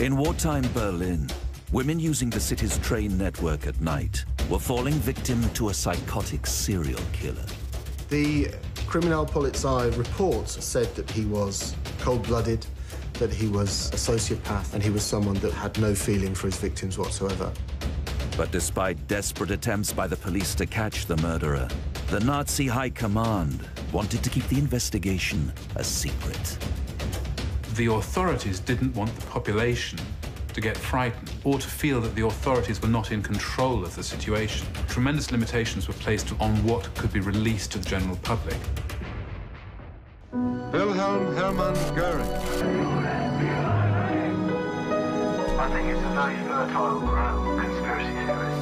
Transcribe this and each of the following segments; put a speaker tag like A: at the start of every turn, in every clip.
A: In wartime Berlin, women using the city's train network at night were falling victim to a psychotic serial killer.
B: The Kriminalpolizei report said that he was cold-blooded, that he was a sociopath, and he was someone that had no feeling for his victims whatsoever.
A: But despite desperate attempts by the police to catch the murderer, the Nazi high command wanted to keep the investigation a secret.
C: The authorities didn't want the population to get frightened or to feel that the authorities were not in control of the situation. Tremendous limitations were placed on what could be released to the general public.
D: Wilhelm Hermann Goering.
E: I think it's a very fertile ground, conspiracy theories.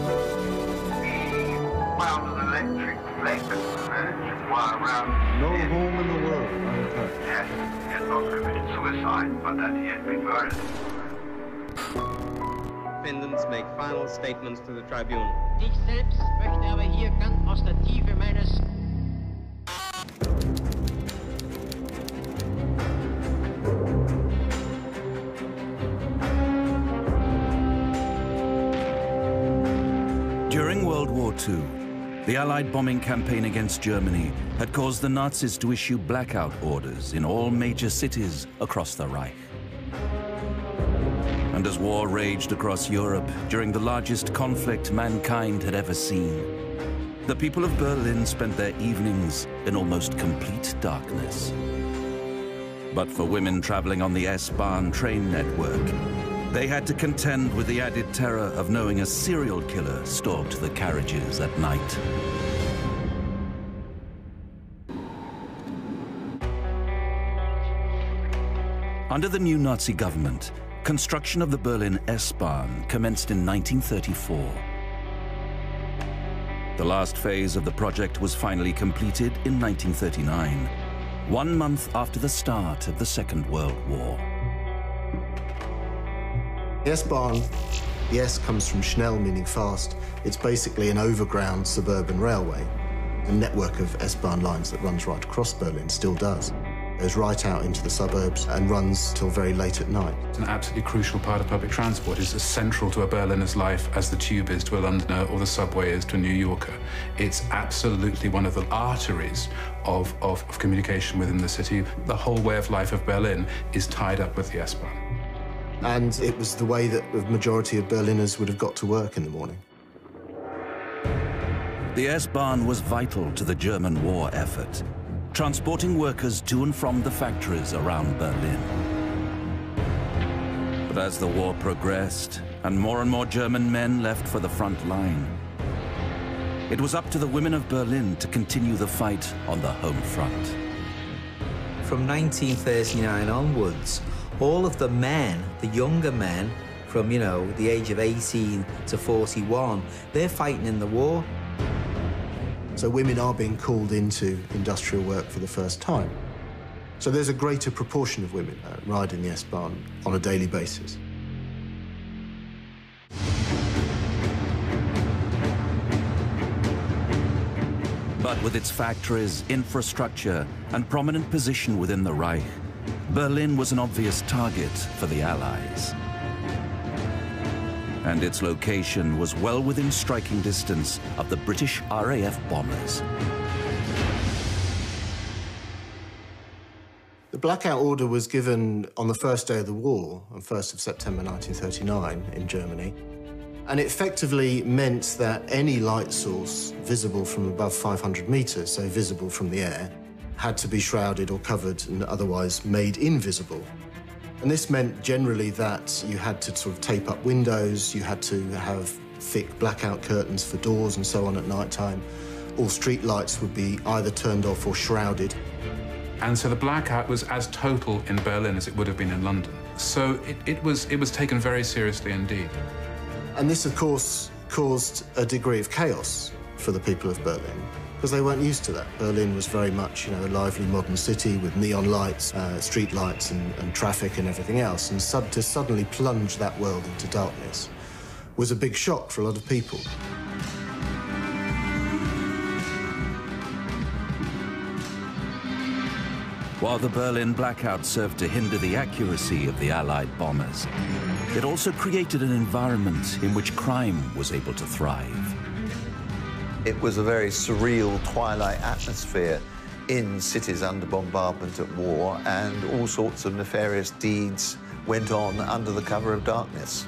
E: He wound an electric leg and wire around.
D: No home in the world untouched.
E: Yes, he had not committed suicide, but that he had been murdered.
F: Defendants make final statements to the tribunal.
G: Ich selbst möchte aber hier ganz aus der Tiefe meines
A: During World War II, the Allied bombing campaign against Germany had caused the Nazis to issue blackout orders in all major cities across the Reich. And as war raged across Europe during the largest conflict mankind had ever seen, the people of Berlin spent their evenings in almost complete darkness. But for women traveling on the S-Bahn train network, they had to contend with the added terror of knowing a serial killer stalked the carriages at night. Under the new Nazi government, construction of the Berlin S-Bahn commenced in 1934. The last phase of the project was finally completed in 1939, 1 month after the start of the Second World War.
B: The S-Bahn, the S comes from Schnell, meaning fast. It's basically an overground suburban railway. The network of S-Bahn lines that runs right across Berlin still does. Goes right out into the suburbs and runs till very late at night.
C: It's an absolutely crucial part of public transport. It's as central to a Berliner's life as the tube is to a Londoner or the subway is to a New Yorker. It's absolutely one of the arteries of communication within the city. The whole way of life of Berlin is tied up with the S-Bahn.
B: And it was the way that the majority of Berliners would have got to work in the morning.
A: The S-Bahn was vital to the German war effort, transporting workers to and from the factories around Berlin. But as the war progressed and more German men left for the front line, it was up to the women of Berlin to continue the fight on the home front.
H: From 1939 onwards, all of the men, the younger men, from, you know, the age of 18 to 41, they're fighting in the war.
B: So women are being called into industrial work for the first time. So there's a greater proportion of women riding the S-Bahn on a daily basis.
A: But with its factories, infrastructure, and prominent position within the Reich, Berlin was an obvious target for the Allies. And its location was well within striking distance of the British RAF bombers.
B: The blackout order was given on the first day of the war, on 1st of September 1939 in Germany. And it effectively meant that any light source visible from above 500 meters, so visible from the air, had to be shrouded or covered and otherwise made invisible. And this meant generally that you had to sort of tape up windows, you had to have thick blackout curtains for doors and so on at night time. All street lights would be either turned off or shrouded.
C: And so the blackout was as total in Berlin as it would have been in London. So it was taken very seriously indeed.
B: And this, of course, caused a degree of chaos for the people of Berlin, because they weren't used to that. Berlin was very much, you know, a lively modern city with neon lights, street lights and traffic and everything else. And to suddenly plunge that world into darkness was a big shock for a lot of people.
A: While the Berlin blackout served to hinder the accuracy of the Allied bombers, it also created an environment in which crime was able to thrive.
I: It was a very surreal twilight atmosphere in cities under bombardment at war, and all sorts of nefarious deeds went on under the cover of darkness.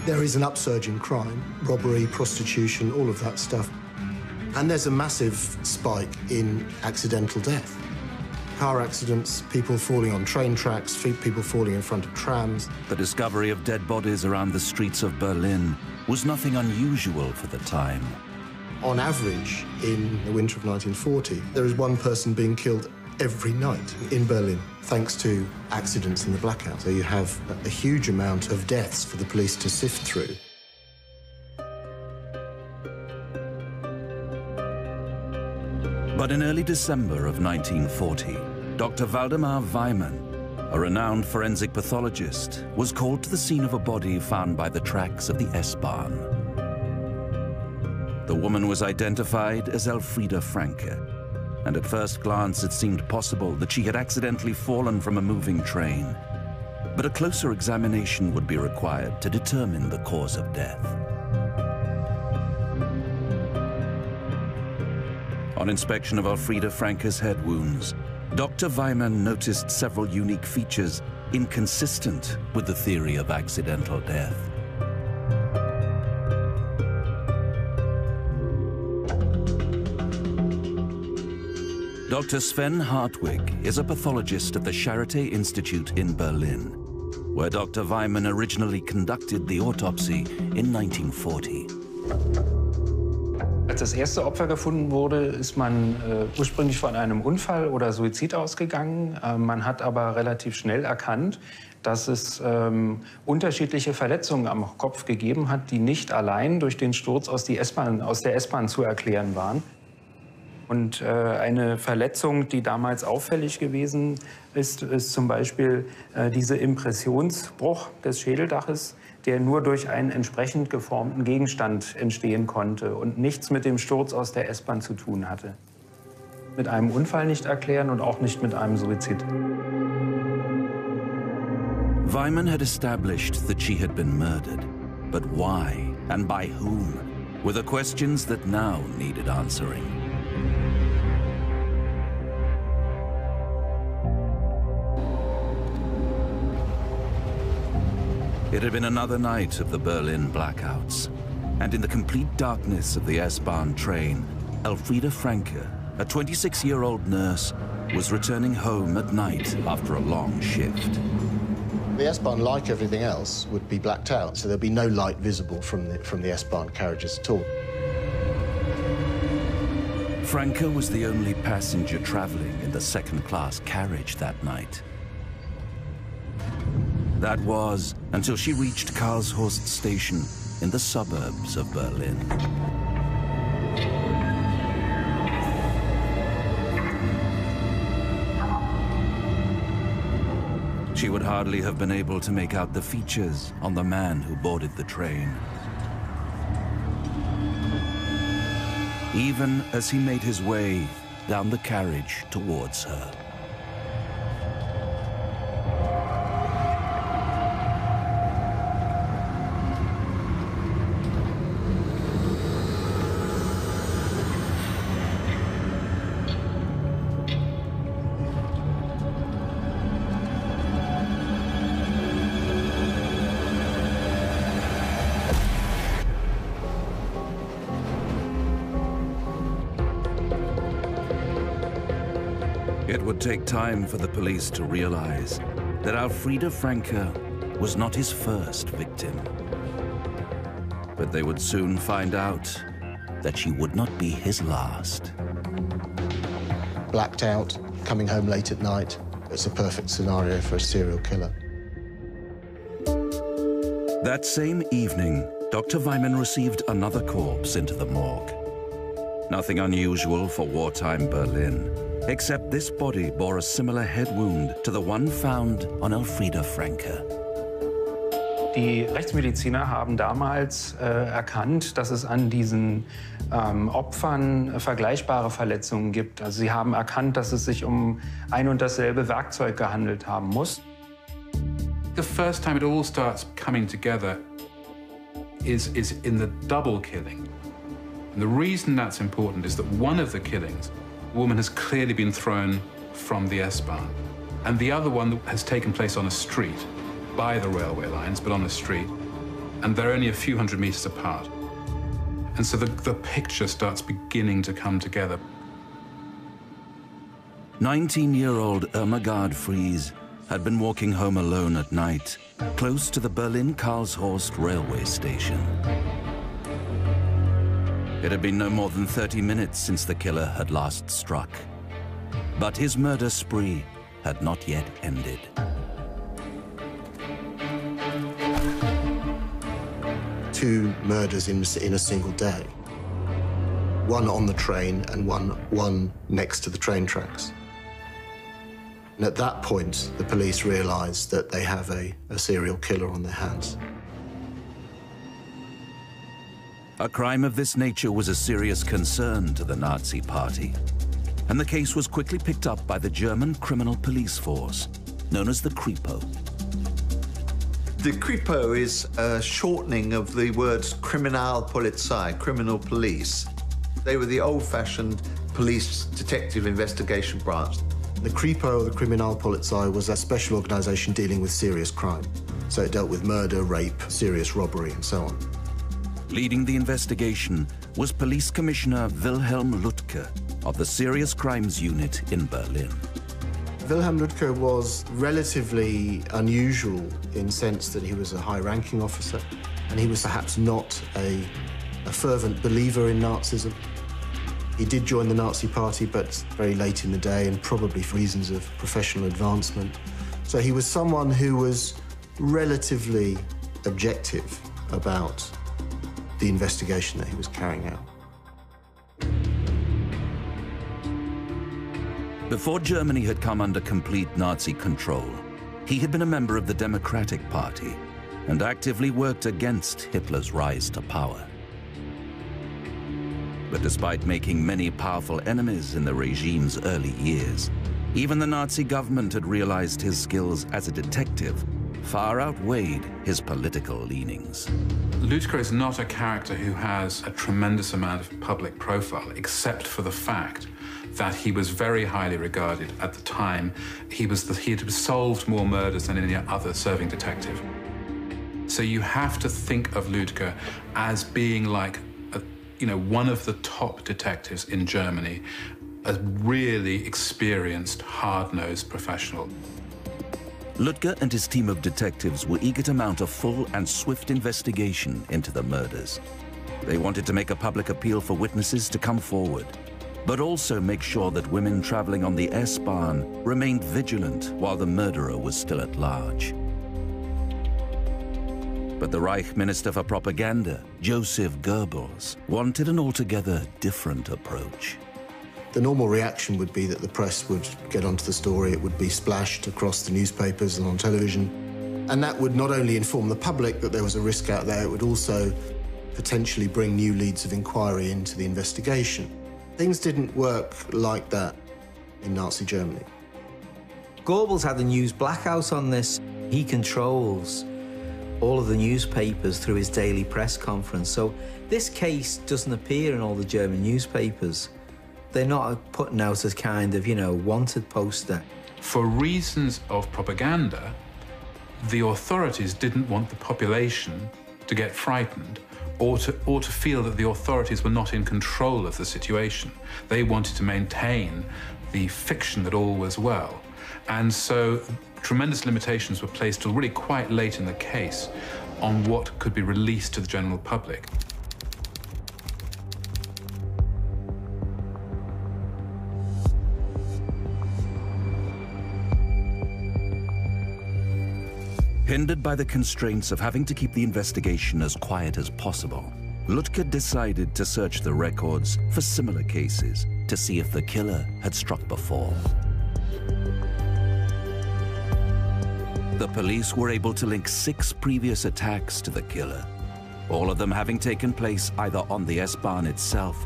B: There is an upsurge in crime, robbery, prostitution, all of that stuff. And there's a massive spike in accidental death. Car accidents, people falling on train tracks, people falling in front of trams.
A: The discovery of dead bodies around the streets of Berlin was nothing unusual for the time.
B: On average, in the winter of 1940, there is one person being killed every night in Berlin, thanks to accidents in the blackout. So you have a huge amount of deaths for the police to sift through.
A: But in early December of 1940, Dr. Waldemar Weimann, a renowned forensic pathologist, was called to the scene of a body found by the tracks of the S-Bahn. The woman was identified as Elfriede Franke, and at first glance it seemed possible that she had accidentally fallen from a moving train. But a closer examination would be required to determine the cause of death. On inspection of Elfriede Franke's head wounds, Dr. Weimann noticed several unique features inconsistent with the theory of accidental death. Dr. Sven Hartwig is a pathologist at the Charité Institute in Berlin, where Dr. Weimann originally conducted the autopsy in 1940.
C: Als das erste Opfer gefunden wurde, ist man ursprünglich von einem Unfall oder Suizid ausgegangen. Man hat aber relativ schnell erkannt, dass es unterschiedliche Verletzungen am Kopf gegeben hat, die nicht allein durch den Sturz aus der S-Bahn zu erklären waren. Und eine Verletzung, die damals auffällig gewesen ist, ist zum Beispiel dieser Impressionsbruch des Schädeldaches, der nur durch einen entsprechend geformten Gegenstand entstehen konnte und nichts mit dem Sturz aus der S-Bahn zu tun hatte. Mit einem Unfall nicht erklären und auch nicht mit einem Suizid.
A: Weimann had established that she had been murdered, but why and by whom were the questions that now needed answering. It had been another night of the Berlin blackouts, and in the complete darkness of the S-Bahn train, Elfriede Franke, a 26-year-old nurse, was returning home at night after a long shift.
B: The S-Bahn, like everything else, would be blacked out, so there'd be no light visible from the S-Bahn carriages at all.
A: Franke was the only passenger traveling in the second-class carriage that night. That was until she reached Karlshorst station in the suburbs of Berlin. She would hardly have been able to make out the features on the man who boarded the train, even as he made his way down the carriage towards her. It would take time for the police to realize that Elfriede Franke was not his first victim. But they would soon find out that she would not be his last.
B: Blacked out, coming home late at night. It's a perfect scenario for a serial killer.
A: That same evening, Dr. Weimann received another corpse into the morgue. Nothing unusual for wartime Berlin, except this body bore a similar head wound to the one found on Elfriede Franke.
C: Die Rechtsmediziner haben damals erkannt, dass es an diesen Opfern vergleichbare Verletzungen gibt. Also sie haben erkannt, dass es sich um ein und dasselbe Werkzeug gehandelt haben muss. The first time it all starts coming together is in the double killing. And the reason that's important is that one of the killings, the woman has clearly been thrown from the S-Bahn, and the other one has taken place on a street, by the railway lines, but on a street, and they're only a few hundred meters apart. And so the picture starts beginning to come together.
A: 19-year-old Irmgard Fries had been walking home alone at night, close to the Berlin-Karlshorst railway station. It had been no more than 30 minutes since the killer had last struck. But his murder spree had not yet ended.
B: Two murders in a single day. One on the train and one next to the train tracks. And at that point, the police realized that they have a serial killer on their hands.
A: A crime of this nature was a serious concern to the Nazi Party, and the case was quickly picked up by the German criminal police force, known as the Kripo.
I: The Kripo is a shortening of the words Kriminalpolizei, criminal police. They were the old-fashioned police detective investigation branch.
B: The Kripo, or the Kriminalpolizei, was a special organisation dealing with serious crime. So it dealt with murder, rape, serious robbery, and so on.
A: Leading the investigation was Police Commissioner Wilhelm Lüttke of the Serious Crimes Unit in Berlin.
B: Wilhelm Lüttke was relatively unusual in the sense that he was a high-ranking officer, and he was perhaps not a fervent believer in Nazism. He did join the Nazi Party, but very late in the day, and probably for reasons of professional advancement. So he was someone who was relatively objective about the investigation that he was carrying out.
A: Before Germany had come under complete Nazi control, he had been a member of the Democratic Party and actively worked against Hitler's rise to power. But despite making many powerful enemies in the regime's early years, even the Nazi government had realized his skills as a detective far outweighed his political leanings.
C: Lüttke is not a character who has a tremendous amount of public profile, except for the fact that he was very highly regarded at the time. He had solved more murders than any other serving detective. So you have to think of Lüttke as being like one of the top detectives in Germany, a really experienced, hard-nosed professional.
A: Lüttke and his team of detectives were eager to mount a full and swift investigation into the murders. They wanted to make a public appeal for witnesses to come forward, but also make sure that women traveling on the S-Bahn remained vigilant while the murderer was still at large. But the Reich Minister for Propaganda, Joseph Goebbels, wanted an altogether different approach.
B: The normal reaction would be that the press would get onto the story, it would be splashed across the newspapers and on television, and that would not only inform the public that there was a risk out there, it would also potentially bring new leads of inquiry into the investigation. Things didn't work like that in Nazi Germany.
H: Goebbels had the news blackout on this. He controls all of the newspapers through his daily press conference. So this case doesn't appear in all the German newspapers. They're not putting out a kind of, wanted poster.
C: For reasons of propaganda, the authorities didn't want the population to get frightened or to feel that the authorities were not in control of the situation. They wanted to maintain the fiction that all was well. And so tremendous limitations were placed till really quite late in the case on what could be released to the general public.
A: Hindered by the constraints of having to keep the investigation as quiet as possible, Lüttke decided to search the records for similar cases to see if the killer had struck before. The police were able to link 6 previous attacks to the killer, all of them having taken place either on the S-Bahn itself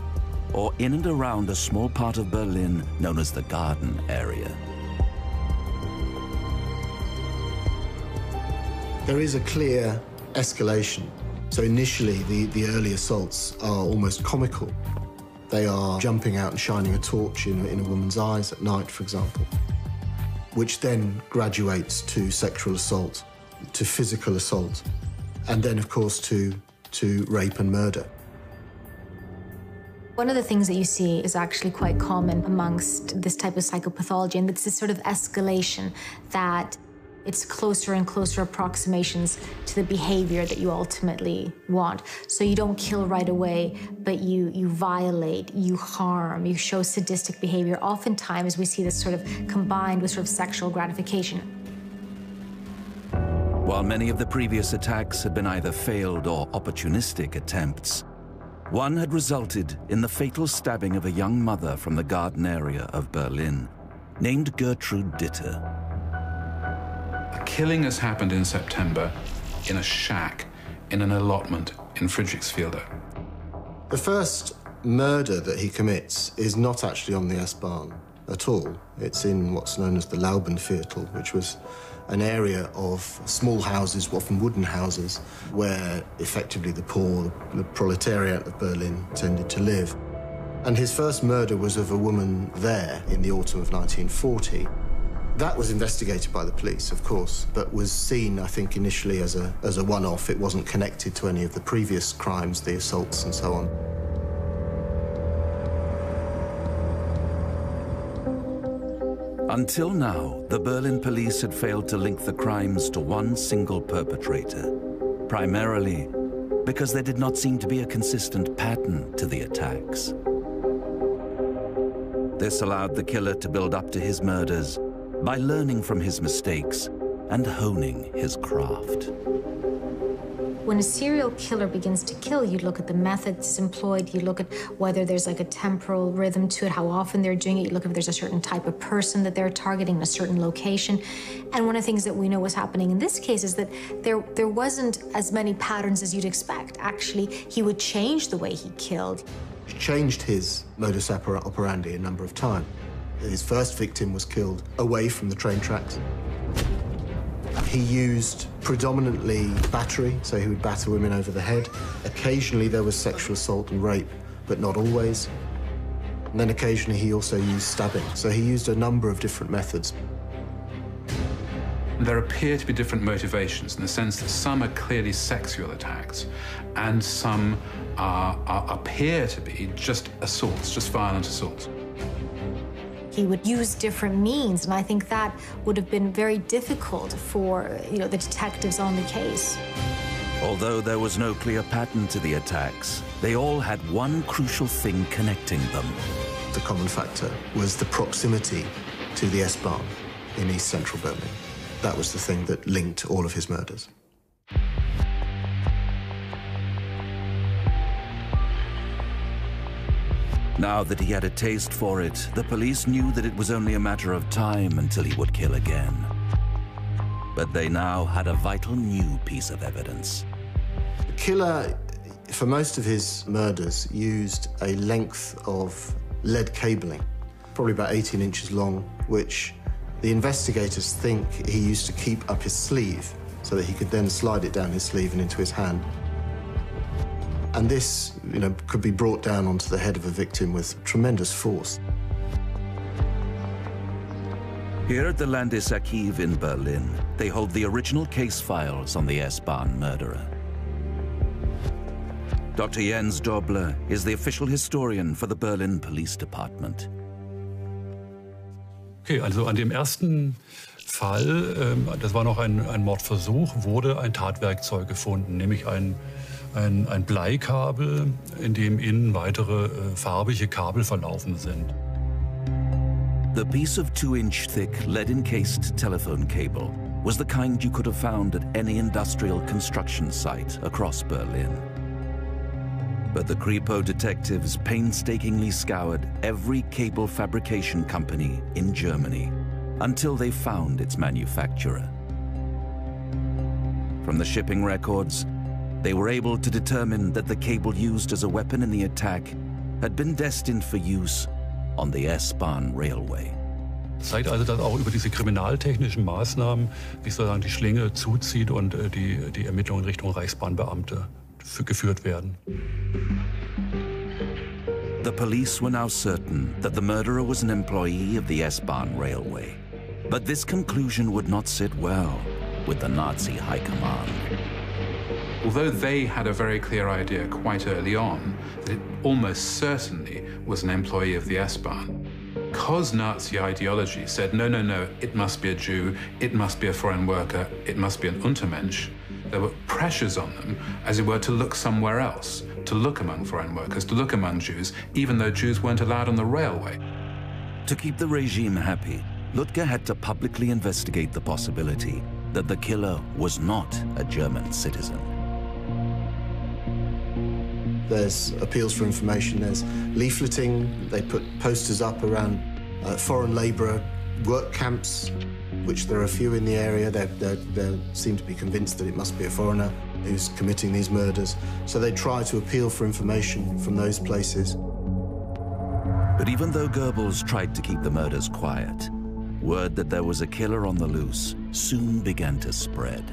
A: or in and around a small part of Berlin known as the Garden area.
B: There is a clear escalation. So initially, the early assaults are almost comical. They are jumping out and shining a torch in a woman's eyes at night, for example, which then graduates to sexual assault, to physical assault, and then, of course, to rape and murder.
J: One of the things that you see is actually quite common amongst this type of psychopathology, and it's this sort of escalation that it's closer and closer approximations to the behavior that you ultimately want. So you don't kill right away, but you violate, you harm, you show sadistic behavior. Oftentimes we see this sort of combined with sort of sexual gratification.
A: While many of the previous attacks had been either failed or opportunistic attempts, one had resulted in the fatal stabbing of a young mother from the Garden area of Berlin, named Gertrude Ditter.
C: A killing has happened in September in a shack in an allotment in Friedrichsfelde.
B: The first murder that he commits is not actually on the S-Bahn at all. It's in what's known as the Laubenviertel, which was an area of small houses, often wooden houses, where effectively the poor, the proletariat of Berlin tended to live. And his first murder was of a woman there in the autumn of 1940. That was investigated by the police, of course, but was seen, I think, initially as a one-off. It wasn't connected to any of the previous crimes, the assaults and so on.
A: Until now, the Berlin police had failed to link the crimes to one single perpetrator, primarily because there did not seem to be a consistent pattern to the attacks. This allowed the killer to build up to his murders by learning from his mistakes and honing his craft.
J: When a serial killer begins to kill, you look at the methods employed, you look at whether there's like a temporal rhythm to it, how often they're doing it, you look if there's a certain type of person that they're targeting in a certain location. And one of the things that we know was happening in this case is that there wasn't as many patterns as you'd expect. Actually, he would change the way he killed.
B: He changed his modus operandi a number of times. His first victim was killed away from the train tracks. He used predominantly battery, so he would batter women over the head. Occasionally there was sexual assault and rape, but not always. And then occasionally he also used stabbing, so he used a number of different methods.
C: There appear to be different motivations in the sense that some are clearly sexual attacks and some appear to be just assaults, just violent assaults.
J: He would use different means, and I think that would have been very difficult for, the detectives on the case.
A: Although there was no clear pattern to the attacks, they all had one crucial thing connecting them.
B: The common factor was the proximity to the S-Bahn in East Central Berlin. That was the thing that linked all of his murders.
A: Now that he had a taste for it, the police knew that it was only a matter of time until he would kill again. But they now had a vital new piece of evidence.
B: The killer, for most of his murders, used a length of lead cabling, probably about 18 inches long, which the investigators think he used to keep up his sleeve so that he could then slide it down his sleeve and into his hand. And this, could be brought down onto the head of a victim with tremendous force.
A: Here at the Landesarchiv in Berlin, they hold the original case files on the S-Bahn murderer. Dr. Jens Dobler is the official historian for the Berlin Police Department.
K: Okay, also an dem ersten Fall, das war noch ein Mordversuch, wurde ein Tatwerkzeug gefunden, nämlich ein Bleikabel, in dem innen weitere farbige Kabel verlaufen sind.
A: The piece of 2-inch thick lead-encased telephone cable was the kind you could have found at any industrial construction site across Berlin. But the Kripo detectives painstakingly scoured every cable fabrication company in Germany until they found its manufacturer. From the shipping records, they were able to determine that the cable used as a weapon in the attack had been destined for use on the S-Bahn Railway.
K: Zeigt also, dass auch über diese kriminaltechnischen Maßnahmen sich sozusagen die Schlinge zuzieht und die Ermittlungen Richtung Reichsbahnbeamte geführt werden.
A: The police were now certain that the murderer was an employee of the S-Bahn Railway. But this conclusion would not sit well with the Nazi high command.
C: Although they had a very clear idea quite early on that it almost certainly was an employee of the S-Bahn, because Nazi ideology said, no, no, no, it must be a Jew, it must be a foreign worker, it must be an Untermensch, there were pressures on them, as it were, to look somewhere else, to look among foreign workers, to look among Jews, even though Jews weren't allowed on the railway.
A: To keep the regime happy, Lutger had to publicly investigate the possibility that the killer was not a German citizen.
B: There's appeals for information, there's leafleting, they put posters up around foreign labourer work camps, which there are a few in the area. They seem to be convinced that it must be a foreigner who's committing these murders. So they try to appeal for information from those places.
A: But even though Goebbels tried to keep the murders quiet, word that there was a killer on the loose soon began to spread.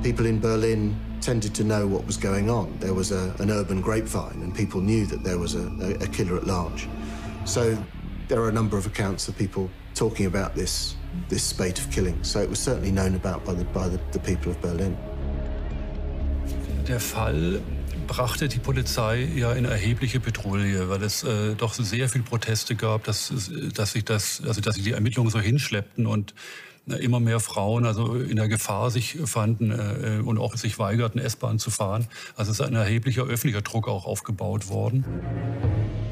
B: People in Berlin tended to know what was going on. There was an urban grapevine, and people knew that there was a killer at large. So there are a number of accounts of people talking about this spate of killings. So it was certainly known about by the people of Berlin.
K: Der Fall brachte die Polizei ja in erhebliche Bedrohung, weil es doch sehr viel Proteste gab, dass sie die Ermittlungen so hinschleppten und immer mehr Frauen also in der Gefahr sich fanden und auch sich weigerten, S-Bahn zu fahren. Also es ist ein erheblicher öffentlicher Druck auch aufgebaut worden.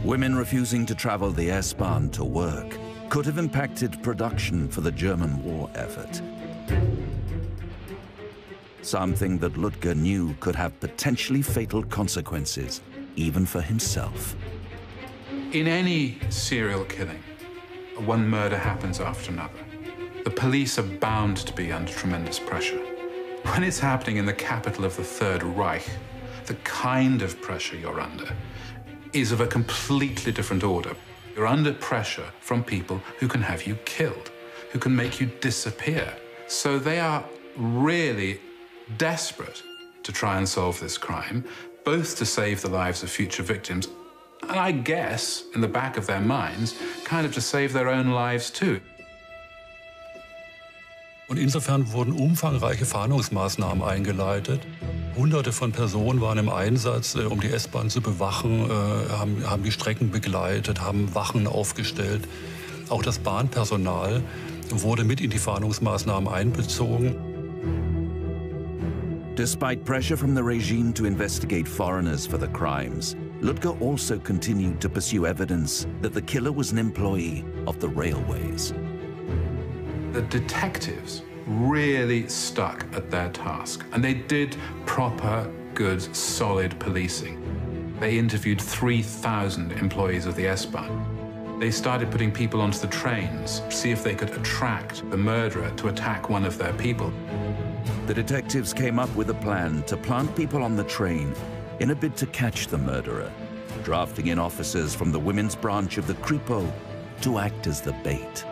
A: Women refusing to travel the S-Bahn to work could have impacted production for the German war effort. Something that Lutger knew could have potentially fatal consequences, even for himself.
C: In any serial killing, one murder happens after another. The police are bound to be under tremendous pressure. When it's happening in the capital of the Third Reich, the kind of pressure you're under is of a completely different order. You're under pressure from people who can have you killed, who can make you disappear. So they are really desperate to try and solve this crime, both to save the lives of future victims, and I guess, in the back of their minds, kind of to save their own lives too.
K: Und insofern wurden umfangreiche Fahndungsmaßnahmen eingeleitet. Hunderte von Personen waren im Einsatz, um die S-Bahn zu bewachen, haben die Strecken begleitet, haben Wachen aufgestellt. Auch das Bahnpersonal wurde mit in die Fahndungsmaßnahmen einbezogen.
A: Despite pressure from the regime to investigate foreigners for the crimes, Lutger also continued to pursue evidence that the killer was an employee of the railways.
C: The detectives really stuck at their task, and they did proper, good, solid policing. They interviewed 3,000 employees of the S-Bahn. They started putting people onto the trains to see if they could attract the murderer to attack one of their people.
A: The detectives came up with a plan to plant people on the train in a bid to catch the murderer, drafting in officers from the women's branch of the Kripo to act as the bait.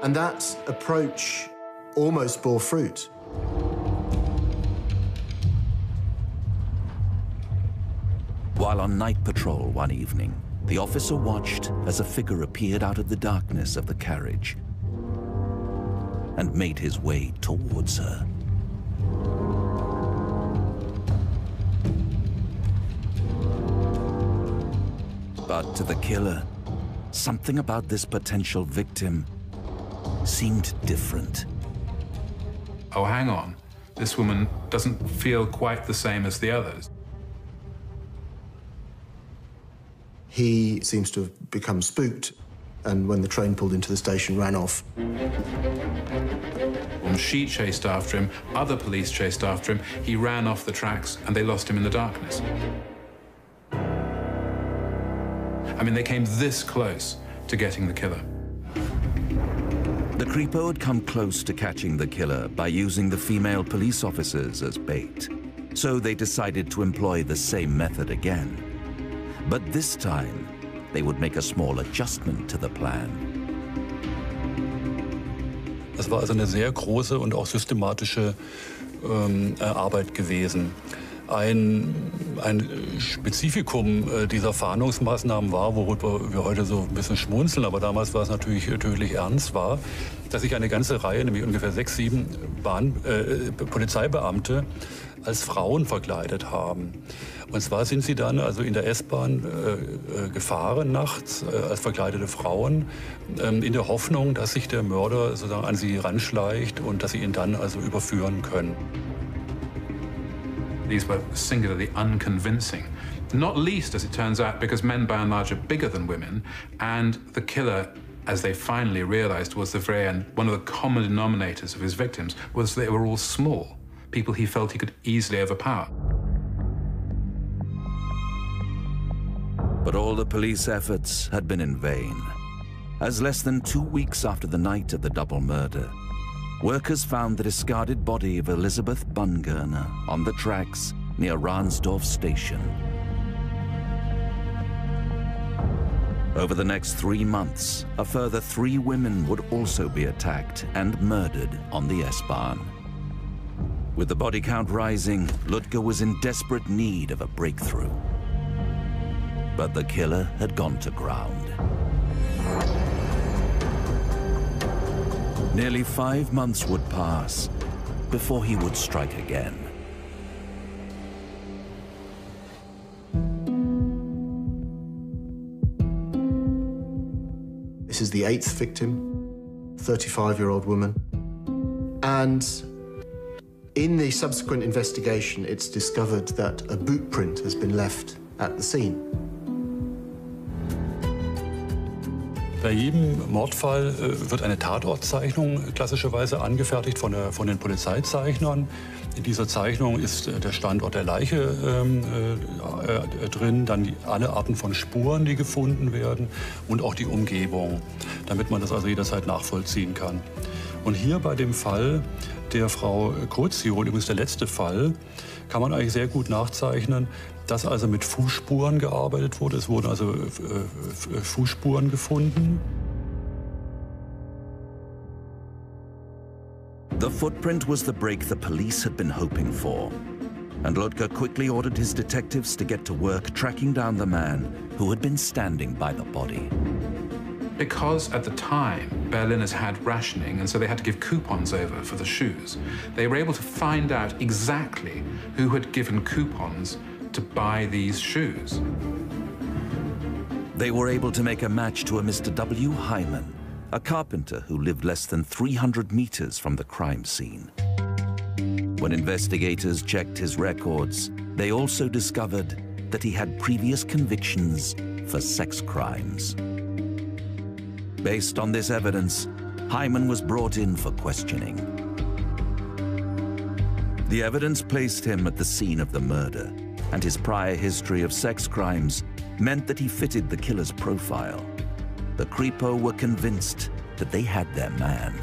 B: And that approach almost bore fruit.
A: While on night patrol one evening, the officer watched as a figure appeared out of the darkness of the carriage and made his way towards her. But to the killer, something about this potential victim seemed different.
C: Oh, hang on. This woman doesn't feel quite the same as the others.
B: He seems to have become spooked, and when the train pulled into the station, ran off.
C: When she chased after him, other police chased after him, he ran off the tracks and they lost him in the darkness. I mean, they came this close to getting the killer.
A: The Kripo had come close to catching the killer by using the female police officers as bait, so they decided to employ the same method again. But this time, they would make a small adjustment to the plan.
K: Das war also eine sehr große und auch systematische Arbeit gewesen. Ein Spezifikum dieser Fahndungsmaßnahmen war, worüber wir heute so ein bisschen schmunzeln, aber damals war es natürlich tödlich ernst, war, dass sich eine ganze Reihe, nämlich ungefähr 6, 7 Polizeibeamte als Frauen verkleidet haben. Und zwar sind sie dann also in der S-Bahn gefahren nachts als verkleidete Frauen in der Hoffnung, dass sich der Mörder sozusagen an sie ranschleicht und dass sie ihn dann also überführen können.
C: These were singularly unconvincing, not least, as it turns out, because men by and large are bigger than women, and the killer, as they finally realized, was the very end. One of the common denominators of his victims was they were all small, people he felt he could easily overpower.
A: But all the police efforts had been in vain, as less than 2 weeks after the night of the double murder, workers found the discarded body of Elizabeth Bungurner on the tracks near Ransdorf station. Over the next 3 months, a further 3 women would also be attacked and murdered on the S-Bahn. With the body count rising, Ludger was in desperate need of a breakthrough. But the killer had gone to ground. Nearly 5 months would pass before he would strike again.
B: This is the 8th victim, 35-year-old woman. And in the subsequent investigation, it's discovered that a boot print has been left at the scene.
K: Bei jedem Mordfall wird eine Tatortzeichnung klassischerweise angefertigt von den Polizeizeichnern. In dieser Zeichnung ist der Standort der Leiche drin, dann alle Arten von Spuren, die gefunden werden und auch die Umgebung, damit man das also jederzeit nachvollziehen kann. Und hier bei dem Fall der Frau Ogorzow, übrigens der letzte Fall, kann man eigentlich sehr gut nachzeichnen, dass also mit Fußspuren gearbeitet wurde. Es wurden also Fußspuren gefunden.
A: The footprint was the break the police had been hoping for, and Ludger quickly ordered his detectives to get to work tracking down the man who had been standing by the body.
C: Because at the time, Berliners had rationing, and so they had to give coupons over for the shoes. They were able to find out exactly who had given coupons to buy these shoes.
A: They were able to make a match to a Mr. W. Hyman, a carpenter who lived less than 300 meters from the crime scene. When investigators checked his records, they also discovered that he had previous convictions for sex crimes. Based on this evidence, Hyman was brought in for questioning. The evidence placed him at the scene of the murder, and his prior history of sex crimes meant that he fitted the killer's profile. The Kripo were convinced that they had their man.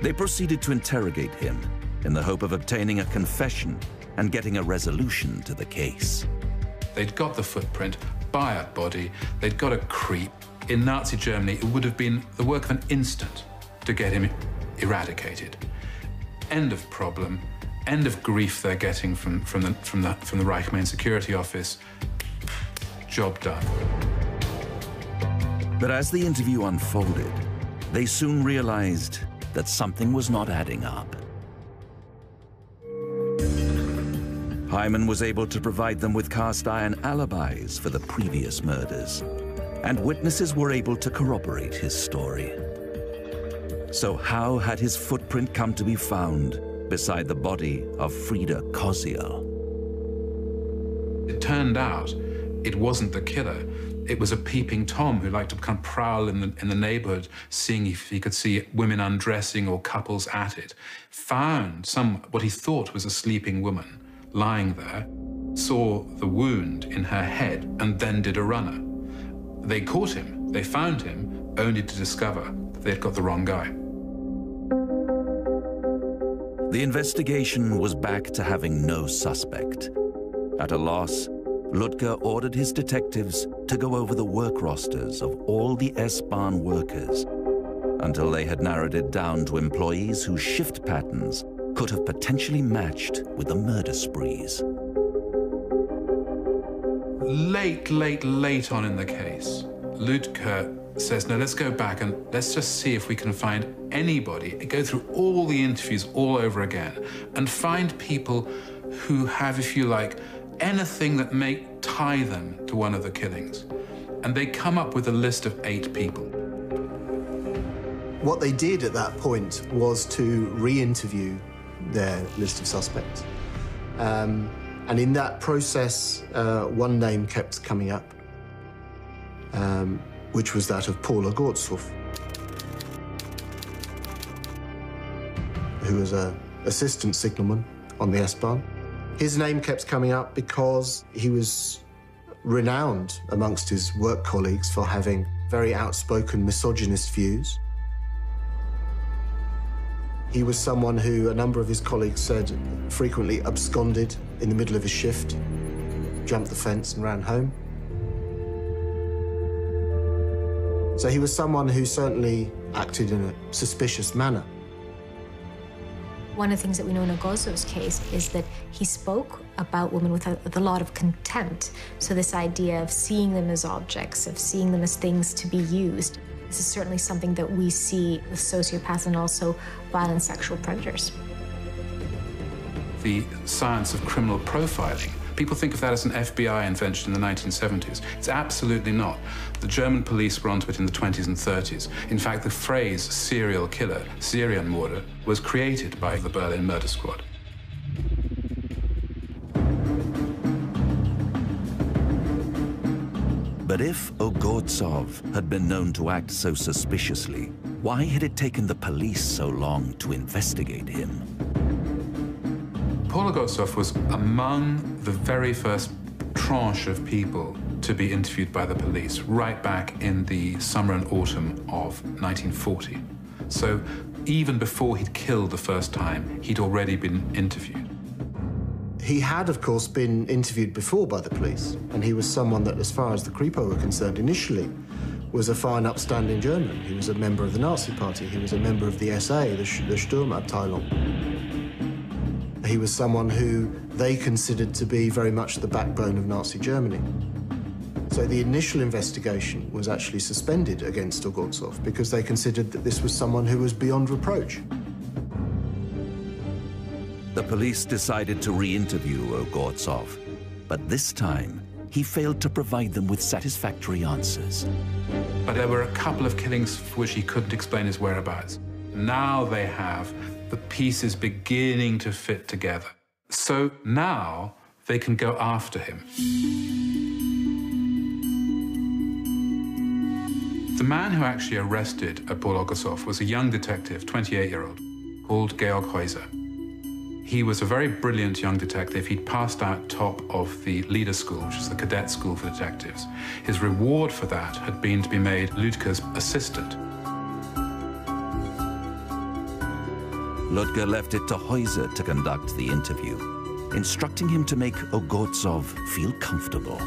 A: They proceeded to interrogate him in the hope of obtaining a confession and getting a resolution to the case.
C: They'd got the footprint by a body, they'd got a creep. In Nazi Germany, it would have been the work of an instant to get him eradicated. End of problem, end of grief they're getting from the Reich Main Security Office. Job done.
A: But as the interview unfolded, they soon realized that something was not adding up. Hyman was able to provide them with cast-iron alibis for the previous murders, and witnesses were able to corroborate his story. So how had his footprint come to be found beside the body of Frida Koziel?
C: It turned out it wasn't the killer. It was a peeping Tom who liked to kind of prowl in the neighborhood, seeing if he could see women undressing or couples at it. Found what he thought was a sleeping woman lying there, saw the wound in her head, and then did a runner. They caught him, they found him, only to discover they'd got the wrong guy.
A: The investigation was back to having no suspect. At a loss, Ludger ordered his detectives to go over the work rosters of all the S-Bahn workers until they had narrowed it down to employees whose shift patterns could have potentially matched with the murder sprees.
C: Late on in the case, Ludger says, no, let's go back and let's just see if we can find anybody, go through all the interviews all over again and find people who have, if you like, anything that may tie them to one of the killings. And they come up with a list of 8 people.
B: What they did at that point was to re-interview their list of suspects. And in that process, one name kept coming up, which was that of Paul Ogorzow, who was an assistant signalman on the S-Bahn. His name kept coming up because he was renowned amongst his work colleagues for having very outspoken misogynist views. He was someone who a number of his colleagues said frequently absconded in the middle of his shift, jumped the fence and ran home. So he was someone who certainly acted in a suspicious manner.
J: One of the things that we know in Ogorzow's case is that he spoke about women with a lot of contempt. So this idea of seeing them as objects, of seeing them as things to be used, this is certainly something that we see with sociopaths and also violent sexual predators.
C: The science of criminal profiling, people think of that as an FBI invention in the 1970s. It's absolutely not. The German police were onto it in the 20s and 30s. In fact, the phrase serial killer, Serienmörder, was created by the Berlin Murder Squad.
A: But if Ogorzow had been known to act so suspiciously, why had it taken the police so long to investigate him?
C: Paul Ogorzow was among the very first tranche of people to be interviewed by the police, right back in the summer and autumn of 1940. So even before he'd killed the first time, he'd already been interviewed.
B: He had, of course, been interviewed before by the police, and he was someone that, as far as the Kripo were concerned, initially was a fine, upstanding German. He was a member of the Nazi Party. He was a member of the SA, the Sturmabteilung. He was someone who they considered to be very much the backbone of Nazi Germany. So the initial investigation was actually suspended against Ogorzow because they considered that this was someone who was beyond reproach.
A: The police decided to re-interview Ogorzow, but this time he failed to provide them with satisfactory answers.
C: But there were a couple of killings for which he couldn't explain his whereabouts. Now they have the pieces beginning to fit together. So now they can go after him. The man who actually arrested Paul Ogorzow was a young detective, 28-year-old, called Georg Heuser. He was a very brilliant young detective. He'd passed out top of the leader school, which is the cadet school for detectives. His reward for that had been to be made Ludger's assistant.
A: Ludger left it to Heuser to conduct the interview, instructing him to make Ogorzow feel comfortable.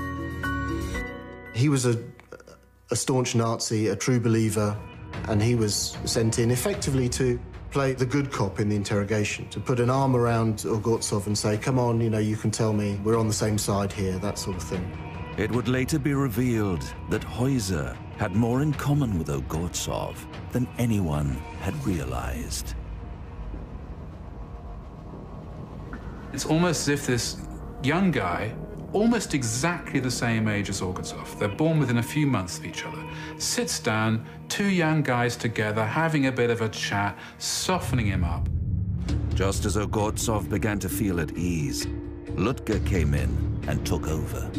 B: He was a staunch Nazi, a true believer, and he was sent in effectively to play the good cop in the interrogation, to put an arm around Ogorzow and say, come on, you know, you can tell me, we're on the same side here, that sort of thing.
A: It would later be revealed that Heuser had more in common with Ogorzow than anyone had realized.
C: It's almost as if this young guy, almost exactly the same age as Ogorzow, they're born within a few months of each other, sits down, 2 young guys together, having a bit of a chat, softening him up.
A: Just as Ogorzow began to feel at ease, Ludger came in and took over.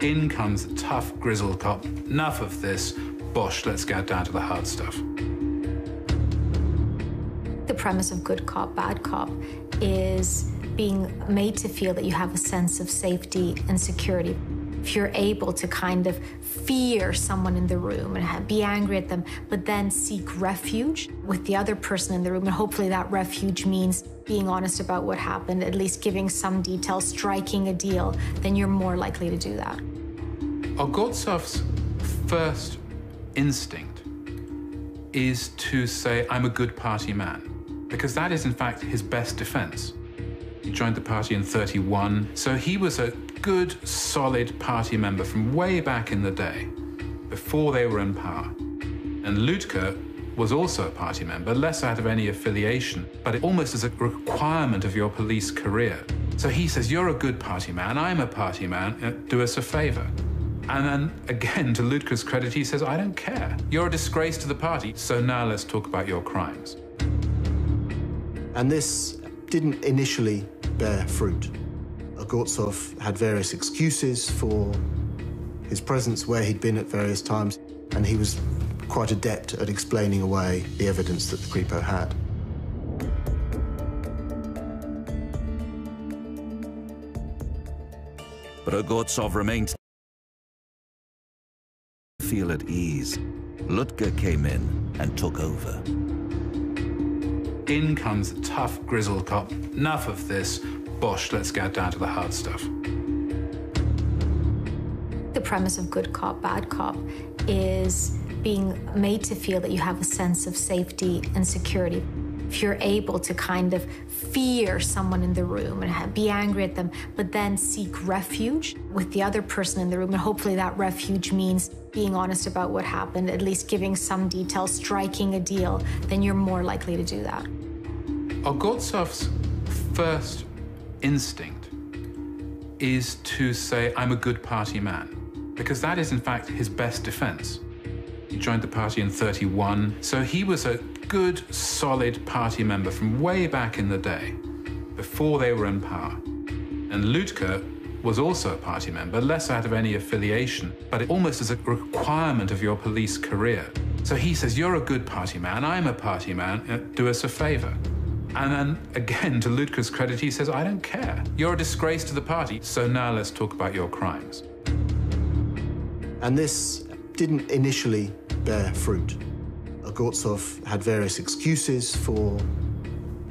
C: In comes the tough, grizzled cop. Enough of this. Bosh, let's get down to the hard stuff.
J: The premise of good cop, bad cop is being made to feel that you have a sense of safety and security. If you're able to kind of fear someone in the room and be angry at them, but then seek refuge with the other person in the room, and hopefully that refuge means being honest about what happened, at least giving some details, striking a deal, then you're more likely to do that.
C: Ogorzow's first instinct is to say, I'm a good party man, because that is in fact his best defense. He joined the party in 31, so he was a good, solid party member from way back in the day, before they were in power. And Lüdke was also a party member, less out of any affiliation, but almost as a requirement of your police career. So he says, you're a good party man, I'm a party man, do us a favor. And then, again, to Lüdke's credit, he says, I don't care. You're a disgrace to the party, so now let's talk about your crimes.
B: And this didn't initially bear fruit. Ogorzow had various excuses for his presence where he'd been at various times, and he was quite adept at explaining away the evidence that the Kripo had.
A: But Ogorzow remained feel at ease. Lüdke came in and took over.
C: In comes the tough, grizzled cop. Enough of this. Bosh, let's get down to the hard stuff.
J: The premise of good cop, bad cop is being made to feel that you have a sense of safety and security. If you're able to kind of fear someone in the room and be angry at them, but then seek refuge with the other person in the room, and hopefully that refuge means being honest about what happened, at least giving some details, striking a deal, then you're more likely to do that.
C: Ogorzow's first instinct is to say, I'm a good party man, because that is in fact his best defense. He joined the party in 31, so he was a good, solid party member from way back in the day, before they were in power. And Lüdke was also a party member, less out of any affiliation, but almost as a requirement of your police career. So he says, you're a good party man, I'm a party man, do us a favor. And then, again, to Lüdke's credit, he says, I don't care. You're a disgrace to the party, so now let's talk about your crimes.
B: And this didn't initially bear fruit. Ogorzow had various excuses for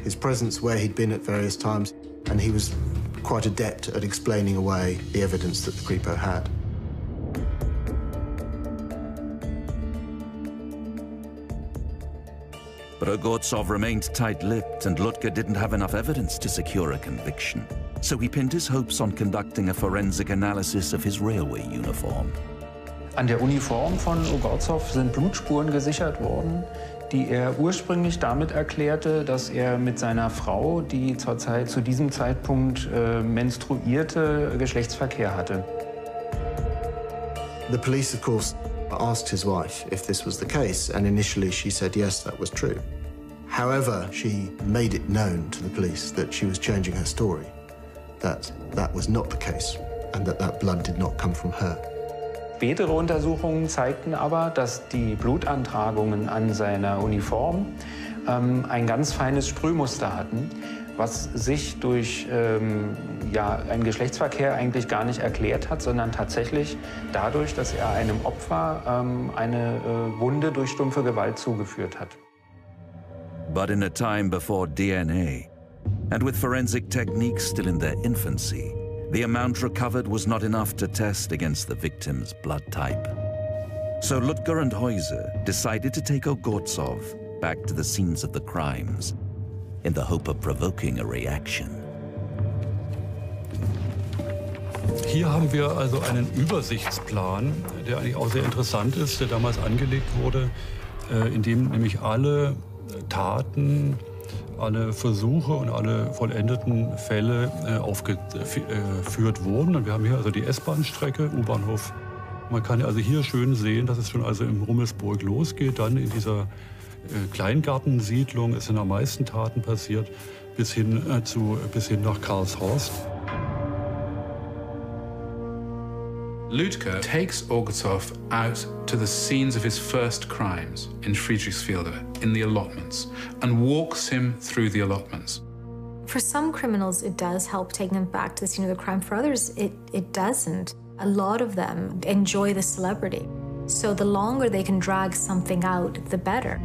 B: his presence where he'd been at various times, and he was quite adept at explaining away the evidence that the Kripo had.
A: But Ogorzow remained tight-lipped, and Lüdke didn't have enough evidence to secure a conviction. So he pinned his hopes on conducting a forensic analysis of his railway uniform.
L: An der Uniform von Ogorzow sind Blutspuren gesichert worden, die ursprünglich damit erklärte, dass mit seiner Frau, die zu diesem Zeitpunkt menstruierte, Geschlechtsverkehr hatte.
B: The police, of course, asked his wife if this was the case, and initially she said yes, that was true. However, she made it known to the police that she was changing her story, that that was not the case, and that blood did not come from her.
L: Spätere Untersuchungen zeigten aber, dass die Blutantragungen an seiner Uniform ein ganz feines Sprühmuster hatten, was sich durch einen Geschlechtsverkehr eigentlich gar nicht erklärt hat, sondern tatsächlich dadurch, dass einem Opfer eine Wunde durch stumpfe Gewalt zugeführt hat.
A: But in a time before DNA, and with forensic techniques still in their infancy, the amount recovered was not enough to test against the victim's blood type. So Lüdke and Häuser decided to take Ogorzow back to the scenes of the crimes in the hope of provoking a reaction.
K: Hier haben wir also einen Übersichtsplan, der eigentlich auch sehr interessant ist, der damals angelegt wurde, in dem nämlich alle Taten, alle Versuche und alle vollendeten Fälle aufgeführt wurden. Und wir haben hier also die S-Bahn-Strecke, U-Bahnhof. Man kann also hier schön sehen, dass es schon also im Rummelsburg losgeht. Dann in dieser Kleingartensiedlung ist in am meisten Taten passiert, bis hin nach Karlshorst.
C: Lüdke takes Ogorzow out to the scenes of his first crimes in Friedrichsfelde, in the allotments, and walks him through the allotments.
J: For some criminals, it does help taking them back to the scene of the crime. For others, it doesn't. A lot of them enjoy the celebrity. So the longer they can drag something out, the better.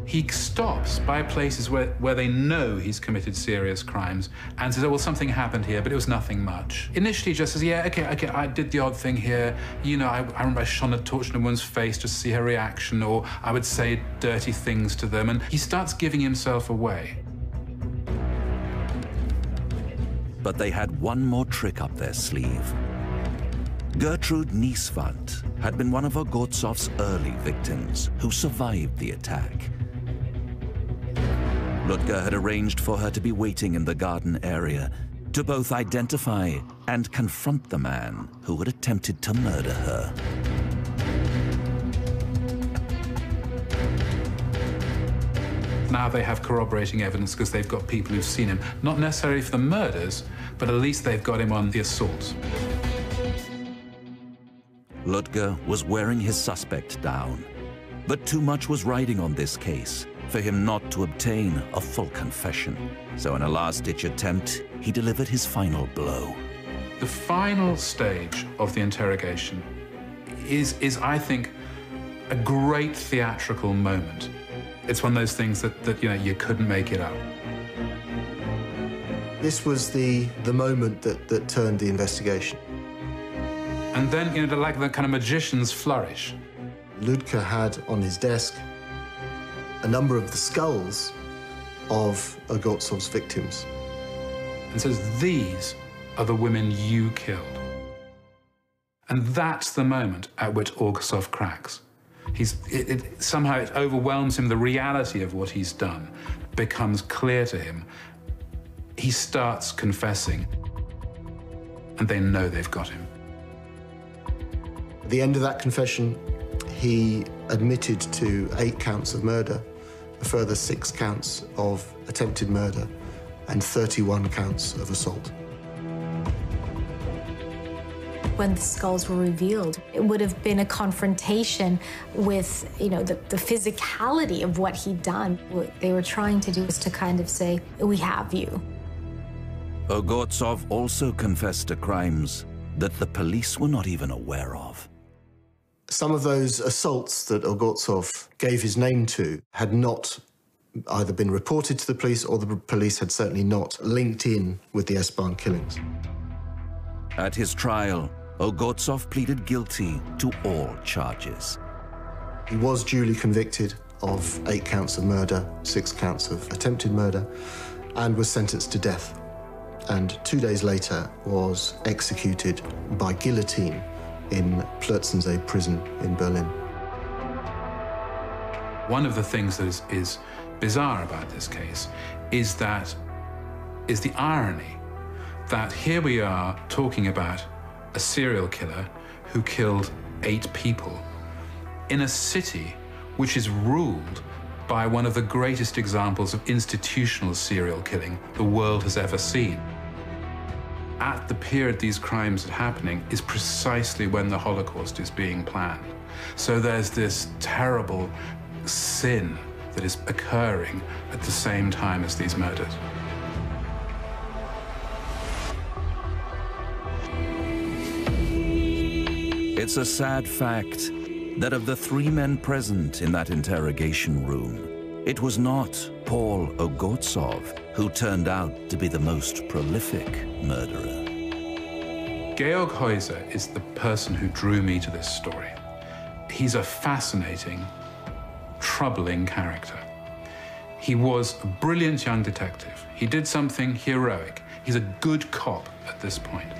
C: He stops by places where they know he's committed serious crimes and says, oh, well, something happened here, but it was nothing much. Initially just says, yeah, okay, I did the odd thing here. You know, I remember I shone a torch in a woman's face just to see her reaction, or I would say dirty things to them. And he starts giving himself away.
A: But they had one more trick up their sleeve. Gertrude Nieswand had been one of Ogorzow's early victims who survived the attack. Ludger had arranged for her to be waiting in the garden area to both identify and confront the man who had attempted to murder her.
C: Now they have corroborating evidence because they've got people who've seen him, not necessarily for the murders, but at least they've got him on the assaults.
A: Ludger was wearing his suspect down, but too much was riding on this case for him not to obtain a full confession. So in a last-ditch attempt, he delivered his final blow.
C: The final stage of the interrogation is I think, a great theatrical moment. It's one of those things that you know, you couldn't make it up.
B: This was the moment that turned the investigation.
C: And then, you know, like the kind of magician's flourish.
B: Ludger had on his desk a number of the skulls of Ogorzow's victims.
C: And says, these are the women you killed. And that's the moment at which Ogorzow cracks. Somehow it overwhelms him, the reality of what he's done becomes clear to him. He starts confessing, and they know they've got him.
B: At the end of that confession, he admitted to 8 counts of murder, a further 6 counts of attempted murder, and 31 counts of assault.
J: When the skulls were revealed, it would have been a confrontation with, you know, the physicality of what he'd done. What they were trying to do was to kind of say, we have you.
A: Ogorzow also confessed to crimes that the police were not even aware of.
B: Some of those assaults that Ogorzow gave his name to had not either been reported to the police, or the police had certainly not linked in with the S-Bahn killings.
A: At his trial, Ogorzow pleaded guilty to all charges.
B: He was duly convicted of 8 counts of murder, 6 counts of attempted murder, and was sentenced to death. And 2 days later was executed by guillotine in Plötzensee prison in Berlin.
C: One of the things that is bizarre about this case is the irony that here we are talking about a serial killer who killed 8 people in a city which is ruled by one of the greatest examples of institutional serial killing the world has ever seen. At the period these crimes are happening is precisely when the Holocaust is being planned. So there's this terrible sin that is occurring at the same time as these murders.
A: It's a sad fact that of the 3 men present in that interrogation room, it was not Paul Ogorzow who turned out to be the most prolific murderer.
C: Georg Heuser is the person who drew me to this story. He's a fascinating, troubling character. He was a brilliant young detective. He did something heroic. He's a good cop at this point.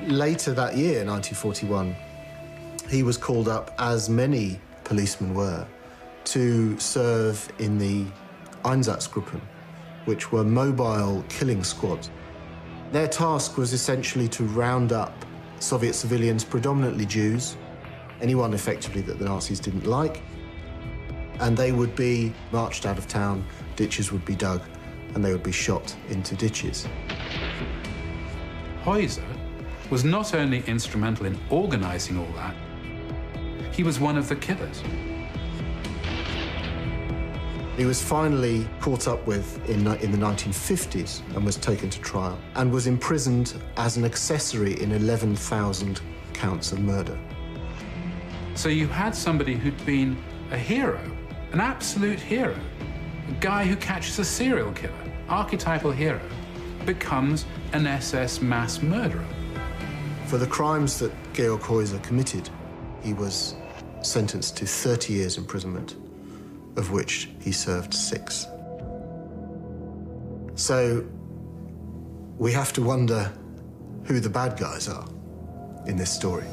B: Later that year, 1941, he was called up, as many policemen were, to serve in the Einsatzgruppen, which were mobile killing squads. Their task was essentially to round up Soviet civilians, predominantly Jews, anyone effectively that the Nazis didn't like, and they would be marched out of town, ditches would be dug, and they would be shot into ditches.
C: Heuser was not only instrumental in organizing all that, he was one of the killers.
B: He was finally caught up with in the 1950s and was taken to trial and was imprisoned as an accessory in 11,000 counts of murder.
C: So you had somebody who'd been a hero, an absolute hero, a guy who catches a serial killer, archetypal hero, becomes an SS mass murderer.
B: For the crimes that Georg Häuser committed, he was sentenced to 30 years imprisonment, of which he served 6. So we have to wonder who the bad guys are in this story.